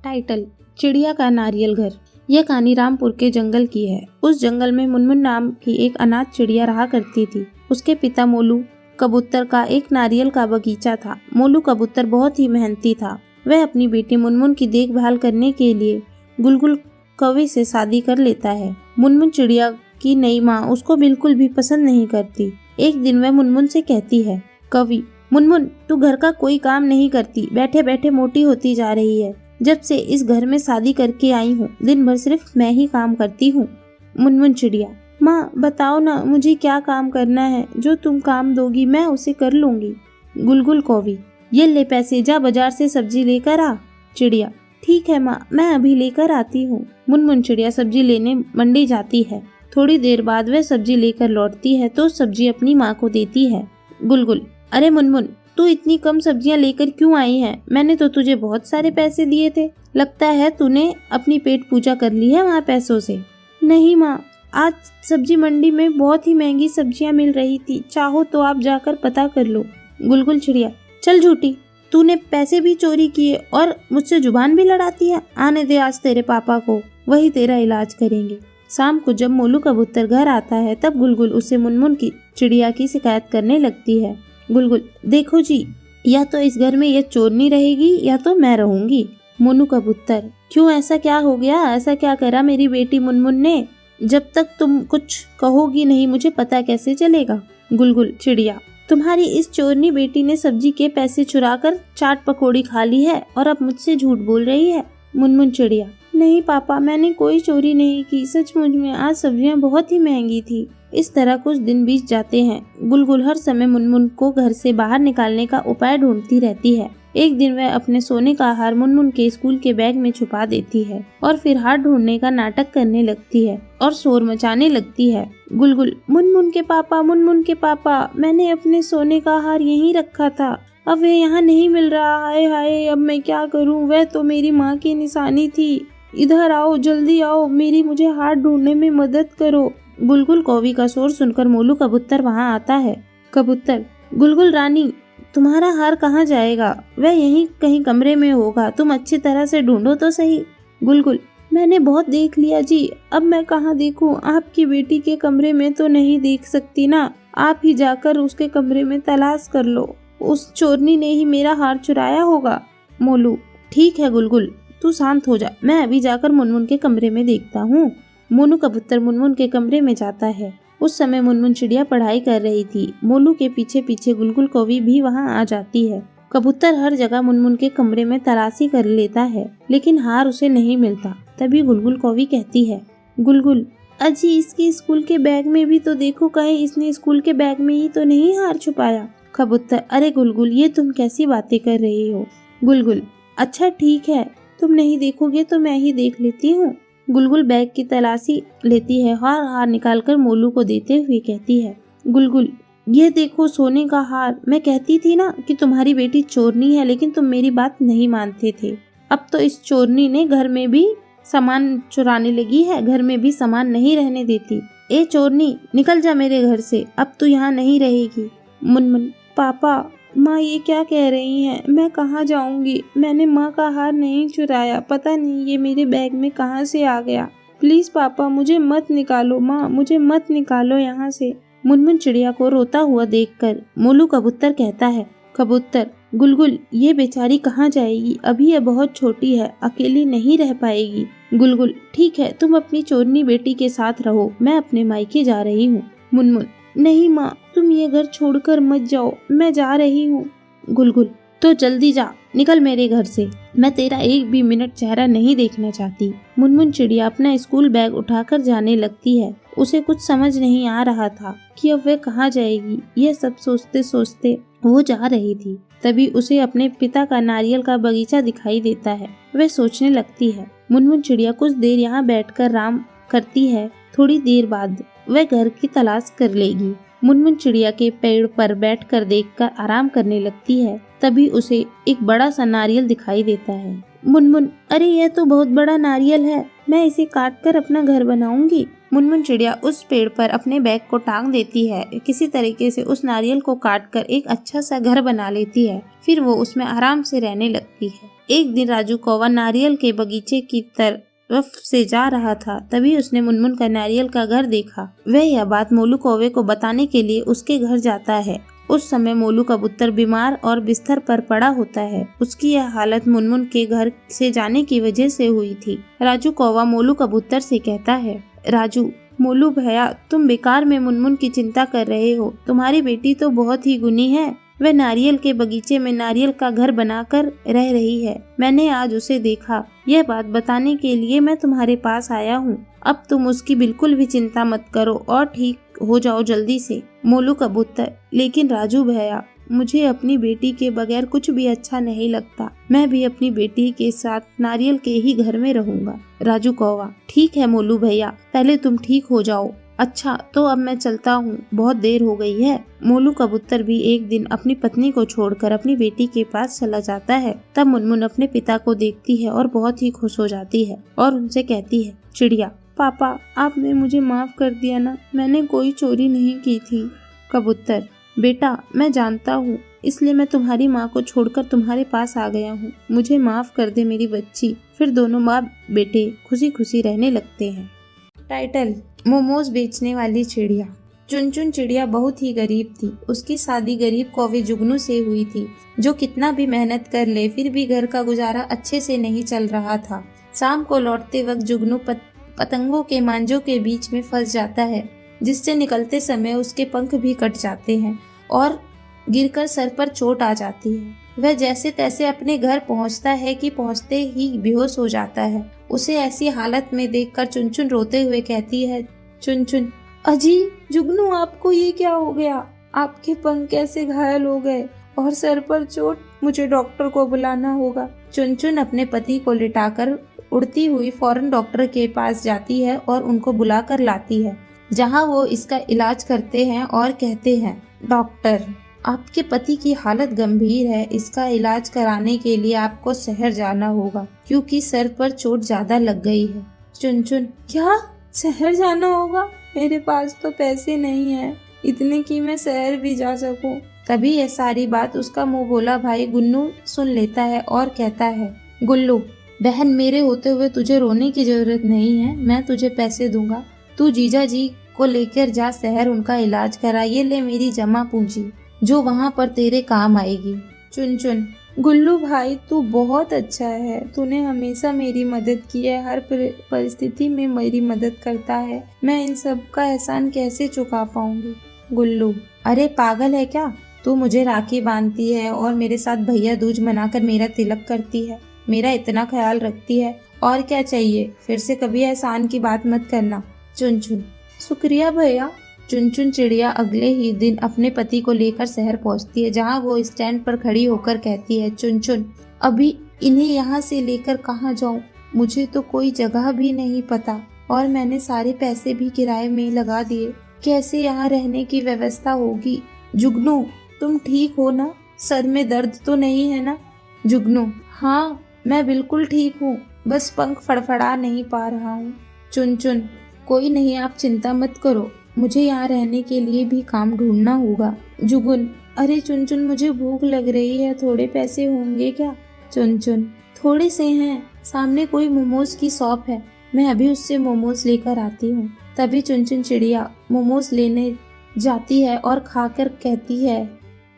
Title: चिड़िया का नारियल घर। यह कहानी रामपुर के जंगल की है। उस जंगल में मुनमुन नाम की एक अनाथ चिड़िया रहा करती थी। उसके पिता मोलू कबूतर का एक नारियल का बगीचा था। मोलू कबूतर बहुत ही मेहनती था। वह अपनी बेटी मुनमुन की देखभाल करने के लिए गुलगुल कौवे से शादी कर लेता है। मुनमुन चिड़िया की नई माँ उसको बिल्कुल भी पसंद नहीं करती। एक दिन वह मुनमुन से कहती है, कवि मुनमुन, तू घर का कोई काम नहीं करती, बैठे बैठे मोटी होती जा रही है। जब से इस घर में शादी करके आई हूँ, दिन भर सिर्फ मैं ही काम करती हूँ। मुनमुन चिड़िया: माँ बताओ ना, मुझे क्या काम करना है? जो तुम काम दोगी मैं उसे कर लूंगी। गुलगुल कौवी: ये ले पैसे, जा बाजार से सब्जी लेकर आ। चिड़िया: ठीक है माँ, मैं अभी लेकर आती हूँ। मुनमुन चिड़िया सब्जी लेने मंडी जाती है। थोड़ी देर बाद वह सब्जी लेकर लौटती है तो सब्जी अपनी माँ को देती है। गुलगुल: अरे मुनमुन, तू इतनी कम सब्जियां लेकर क्यों आई है? मैंने तो तुझे बहुत सारे पैसे दिए थे। लगता है तूने अपनी पेट पूजा कर ली है वहाँ पैसों से। नहीं माँ, आज सब्जी मंडी में बहुत ही महंगी सब्जियां मिल रही थी। चाहो तो आप जाकर पता कर लो। गुलगुल चिड़िया: चल झूठी, तूने पैसे भी चोरी किए और मुझसे जुबान भी लड़ाती है। आने दे आज तेरे पापा को, वही तेरा इलाज करेंगे। शाम को जब मोलू कबूतर घर आता है तब गुलगुल उसे मुनमुन की चिड़िया की शिकायत करने लगती है। गुलगुल: देखो जी, या तो इस घर में ये चोरनी रहेगी या तो मैं रहूंगी। मोनू कबूतर: क्यों, ऐसा क्या हो गया? ऐसा क्या करा मेरी बेटी मुनमुन ने? जब तक तुम कुछ कहोगी नहीं मुझे पता कैसे चलेगा। गुलगुल चिड़िया: तुम्हारी इस चोरनी बेटी ने सब्जी के पैसे चुराकर चाट पकौड़ी खा ली है और अब मुझसे झूठ बोल रही है। मुनमुन चिड़िया: नहीं पापा, मैंने कोई चोरी नहीं की। सचमुच में आज सब्जियां बहुत ही महंगी थी। इस तरह कुछ दिन बीत जाते हैं। गुलगुल हर समय मुनमुन को घर से बाहर निकालने का उपाय ढूंढती रहती है। एक दिन वह अपने सोने का हार मुनमुन के स्कूल के बैग में छुपा देती है और फिर हार ढूंढने का नाटक करने लगती है और शोर मचाने लगती है। गुलगुल: मुनमुन के पापा, मुनमुन के पापा, मैंने अपने सोने का हार यहीं रखा था, अब वह यहाँ नहीं मिल रहा। हाय हाय, अब मैं क्या करूँ? वह तो मेरी माँ की निशानी थी। इधर आओ, जल्दी आओ, मुझे हार ढूंढने में मदद करो। गुलगुल कौवी का शोर सुनकर मोलू कबूतर वहाँ आता है। कबूतर: गुलगुल रानी, तुम्हारा हार कहाँ जाएगा? वह यहीं कहीं कमरे में होगा, तुम अच्छी तरह से ढूंढो तो सही। गुलगुल: मैंने बहुत देख लिया जी, अब मैं कहाँ देखूं? आपकी बेटी के कमरे में तो नहीं देख सकती ना, आप ही जाकर उसके कमरे में तलाश कर लो। उस चोरनी ने ही मेरा हार चुराया होगा। मोलू: ठीक है गुलगुल, तू शांत हो जा, मैं अभी जाकर मुनमुन के कमरे में देखता हूँ। मोनू कबूतर मुनमुन के कमरे में जाता है। उस समय मुनमुन चिड़िया पढ़ाई कर रही थी। मोलू के पीछे पीछे गुलगुल कौवी भी वहाँ आ जाती है। कबूतर हर जगह मुनमुन के कमरे में तलाशी कर लेता है लेकिन हार उसे नहीं मिलता। तभी गुलगुल कौवी कहती है, गुलगुल, अजी इसके स्कूल के बैग में भी तो देखो, कहीं इसने स्कूल के बैग में ही तो नहीं हार छुपाया। कबूतर: अरे गुलगुल, ये तुम कैसी बातें कर रही हो? गुलगुल: अच्छा ठीक है, तुम नहीं देखोगे तो मैं ही देख लेती हूँ। गुलगुल बैग की तलाशी लेती है और हार निकालकर मोलू को देते हुए कहती है, गुलगुल, ये देखो सोने का हार। मैं कहती थी ना कि तुम्हारी बेटी चोरनी है, लेकिन तुम मेरी बात नहीं मानते थे। अब तो इस चोरनी ने घर में भी सामान चुराने लगी है, घर में भी सामान नहीं रहने देती। ए चोरनी, निकल जा मेरे घर से, अब तू यहाँ नहीं रहेगी। मुनमुन: पापा, माँ ये क्या कह रही हैं? मैं कहाँ जाऊंगी? मैंने माँ का हार नहीं चुराया, पता नहीं ये मेरे बैग में कहाँ से आ गया। प्लीज पापा, मुझे मत निकालो। माँ, मुझे मत निकालो यहाँ से। मुनमुन चिड़िया को रोता हुआ देखकर मोलू कबूतर कहता है, कबूतर, गुलगुल ये बेचारी कहाँ जाएगी? अभी ये बहुत छोटी है, अकेली नहीं रह पाएगी। गुलगुल: ठीक है, तुम अपनी चोरनी बेटी के साथ रहो, मैं अपने मायके जा रही हूँ। मुनमुन: नहीं माँ, तुम ये घर छोड़कर मत जाओ, मैं जा रही हूँ। गुलगुल: तो जल्दी जा, निकल मेरे घर से, मैं तेरा एक भी मिनट चेहरा नहीं देखना चाहती। मुनमुन चिड़िया अपना स्कूल बैग उठाकर जाने लगती है। उसे कुछ समझ नहीं आ रहा था कि अब वह कहाँ जाएगी। यह सब सोचते सोचते वो जा रही थी। तभी उसे अपने पिता का नारियल का बगीचा दिखाई देता है। वह सोचने लगती है, मुनमुन चिड़िया कुछ देर यहाँ बैठकर आराम करती है, थोड़ी देर बाद वह घर की तलाश कर लेगी। मुनमुन चिड़िया के पेड़ पर बैठकर देखकर आराम करने लगती है। तभी उसे एक बड़ा सा नारियल दिखाई देता है। मुनमुन: अरे यह तो बहुत बड़ा नारियल है, मैं इसे काट कर अपना घर बनाऊंगी। मुनमुन चिड़िया उस पेड़ पर अपने बैग को टांग देती है। किसी तरीके से उस नारियल को काट कर एक अच्छा सा घर बना लेती है। फिर वो उसमें आराम से रहने लगती है। एक दिन राजू कौवा नारियल के बगीचे की तरफ से जा रहा था, तभी उसने मुनमुन का नारियल का घर देखा। वह यह बात मोलू कौवे को बताने के लिए उसके घर जाता है। उस समय मोलू कबूतर बीमार और बिस्तर पर पड़ा होता है। उसकी यह हालत मुनमुन के घर से जाने की वजह से हुई थी। राजू कौवा मोलू कबूतर से कहता है, राजू, मोलू भैया, तुम बेकार में मुनमुन की चिंता कर रहे हो। तुम्हारी बेटी तो बहुत ही गुणी है। वह नारियल के बगीचे में नारियल का घर बनाकर रह रही है। मैंने आज उसे देखा। यह बात बताने के लिए मैं तुम्हारे पास आया हूँ। अब तुम उसकी बिल्कुल भी चिंता मत करो और ठीक हो जाओ जल्दी से। मोलू कबूतर, लेकिन राजू भैया, मुझे अपनी बेटी के बगैर कुछ भी अच्छा नहीं लगता। मैं भी अपनी बेटी के साथ नारियल के ही घर में रहूंगा। राजू कौवा, ठीक है मोलू भैया, पहले तुम ठीक हो जाओ। अच्छा, तो अब मैं चलता हूँ, बहुत देर हो गई है। मोलू कबूतर भी एक दिन अपनी पत्नी को छोड़कर अपनी बेटी के पास चला जाता है। तब मुनमुन अपने पिता को देखती है और बहुत ही खुश हो जाती है और उनसे कहती है, चिड़िया, पापा, आपने मुझे माफ कर दिया ना, मैंने कोई चोरी नहीं की थी। कबूतर, बेटा, मैं जानता हूँ, इसलिए मैं तुम्हारी माँ को छोड़कर तुम्हारे पास आ गया हूँ। मुझे माफ कर दे मेरी बच्ची। फिर दोनों माँ बेटे खुशी खुशी रहने लगते हैं। टाइटल, मोमोज बेचने वाली चिड़िया। चुनचुन चिड़िया बहुत ही गरीब थी। उसकी शादी गरीब कौवे जुगनू से हुई थी, जो कितना भी मेहनत कर ले फिर भी घर का गुजारा अच्छे से नहीं चल रहा था। शाम को लौटते वक्त जुगनू पतंगों के मांझों के बीच में फंस जाता है, जिससे निकलते समय उसके पंख भी कट जाते हैं और गिरकर सर पर चोट आ जाती है। वह जैसे तैसे अपने घर पहुंचता है कि पहुंचते ही बेहोश हो जाता है। उसे ऐसी हालत में देखकर चुनचुन रोते हुए कहती है, चुनचुन, अजी जुगनू, आपको ये क्या हो गया? आपके पंख कैसे घायल हो गए और सर पर चोट? मुझे डॉक्टर को बुलाना होगा। चुनचुन अपने पति को लिटाकर उड़ती हुई फौरन डॉक्टर के पास जाती है और उनको बुलाकर लाती है, जहां वो इसका इलाज करते हैं और कहते हैं, डॉक्टर, आपके पति की हालत गंभीर है। इसका इलाज कराने के लिए आपको शहर जाना होगा, क्योंकि सर पर चोट ज्यादा लग गई है। चुनचुन, क्या शहर जाना होगा? मेरे पास तो पैसे नहीं है इतने कि मैं शहर भी जा सकूं। तभी यह सारी बात उसका मुंह बोला भाई गुन्नू सुन लेता है और कहता है, गुल्लू बहन, मेरे होते हुए तुझे रोने की जरूरत नहीं है। मैं तुझे पैसे दूंगा। तू जीजा जी को लेकर जा शहर, उनका इलाज करा। ये ले मेरी जमा पूंजी, जो वहाँ पर तेरे काम आएगी। चुनचुन, गुल्लू भाई, तू बहुत अच्छा है। तूने हमेशा मेरी मदद की है, हर परिस्थिति में मेरी मदद करता है। मैं इन सब का एहसान कैसे चुका पाऊंगी? गुल्लू, अरे पागल है क्या? तू मुझे राखी बांधती है और मेरे साथ भैया दूज मनाकर मेरा तिलक करती है, मेरा इतना ख्याल रखती है, और क्या चाहिए? फिर से कभी एहसान की बात मत करना। चुनचुन, शुक्रिया भैया। चुनचुन चिड़िया अगले ही दिन अपने पति को लेकर शहर पहुंचती है, जहां वो स्टैंड पर खड़ी होकर कहती है, चुनचुन, अभी इन्हें यहाँ से लेकर कहाँ जाऊँ? मुझे तो कोई जगह भी नहीं पता और मैंने सारे पैसे भी किराए में लगा दिए। कैसे यहाँ रहने की व्यवस्था होगी? जुगनू, तुम ठीक हो ना? सर में दर्द तो नहीं है ना? जुगनू, हाँ, मैं बिल्कुल ठीक हूँ, बस पंख फड़फड़ा नहीं पा रहा हूँ। चुनचुन, कोई नहीं, आप चिंता मत करो, मुझे यहाँ रहने के लिए भी काम ढूंढना होगा। जुगुन, अरे चुनचुन, मुझे भूख लग रही है, थोड़े पैसे होंगे क्या? चुनचुन, थोड़े से हैं, सामने कोई मोमोज की शॉप है, मैं अभी उससे मोमोज लेकर आती हूँ। तभी चुनचुन चिड़िया मोमोज लेने जाती है और खाकर कहती है,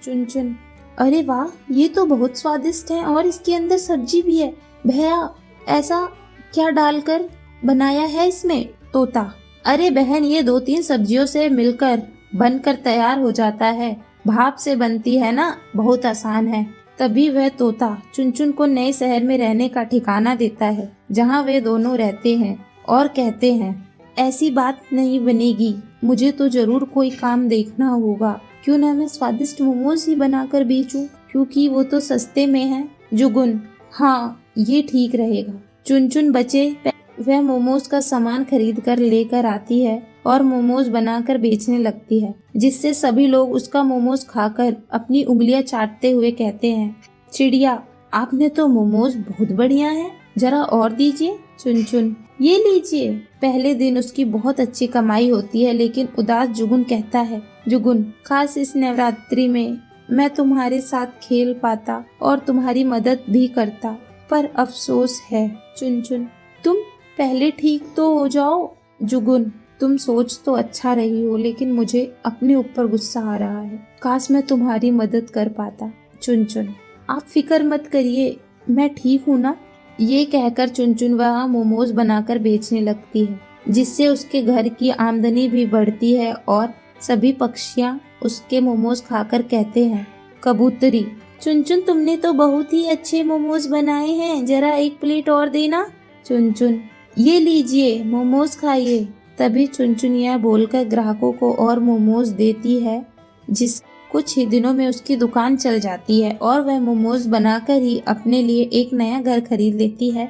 चुनचुन, अरे वाह, ये तो बहुत स्वादिष्ट है और इसके अंदर सब्जी भी है। भैया, ऐसा क्या डालकर बनाया है इसमें? तोता, अरे बहन, ये 2-3 सब्जियों से मिलकर बनकर तैयार हो जाता है। भाप से बनती है ना, बहुत आसान है। तभी वह तोता चुनचुन को नए शहर में रहने का ठिकाना देता है, जहाँ वे दोनों रहते हैं और कहते हैं, ऐसी बात नहीं बनेगी, मुझे तो जरूर कोई काम देखना होगा। क्यों ना मैं स्वादिष्ट मोमोज ही बनाकर बेचूं, क्योंकि वो तो सस्ते में है। जुगुन, हाँ, ये ठीक रहेगा। चुनचुन बचे वह मोमोज का सामान खरीद कर लेकर आती है और मोमोज बनाकर बेचने लगती है, जिससे सभी लोग उसका मोमोज खाकर अपनी उंगलियां चाटते हुए कहते हैं, चिड़िया, आपने तो मोमोज बहुत बढ़िया है, जरा और दीजिए। चुनचुन, ये लीजिए। पहले दिन उसकी बहुत अच्छी कमाई होती है, लेकिन उदास जुगुन कहता है, जुगुन, खास इस नवरात्रि में मैं तुम्हारे साथ खेल पाता और तुम्हारी मदद भी करता, पर अफसोस है। चुनचुन, तुम पहले ठीक तो हो जाओ। जुगुन, तुम सोच तो अच्छा रही हो, लेकिन मुझे अपने ऊपर गुस्सा आ रहा है। काश मैं तुम्हारी मदद कर पाता। चुनचुन, आप फिक्र मत करिए, मैं ठीक हूँ ना। ये कहकर चुनचुन वहाँ मोमोज बनाकर बेचने लगती है, जिससे उसके घर की आमदनी भी बढ़ती है और सभी पक्षियाँ उसके मोमोज खाकर कहते हैं। कबूतरी, चुनचुन तुमने तो बहुत ही अच्छे मोमोज बनाए हैं, जरा एक प्लेट और देना। चुनचुन, ये लीजिए मोमोज खाइए। तभी चुनचुन यह बोलकर ग्राहकों को और मोमोज देती है, जिस कुछ ही दिनों में उसकी दुकान चल जाती है और वह मोमोज बनाकर ही अपने लिए एक नया घर खरीद लेती है,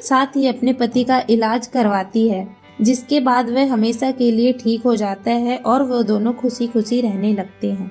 साथ ही अपने पति का इलाज करवाती है, जिसके बाद वह हमेशा के लिए ठीक हो जाता है और वो दोनों खुशी खुशी रहने लगते हैं।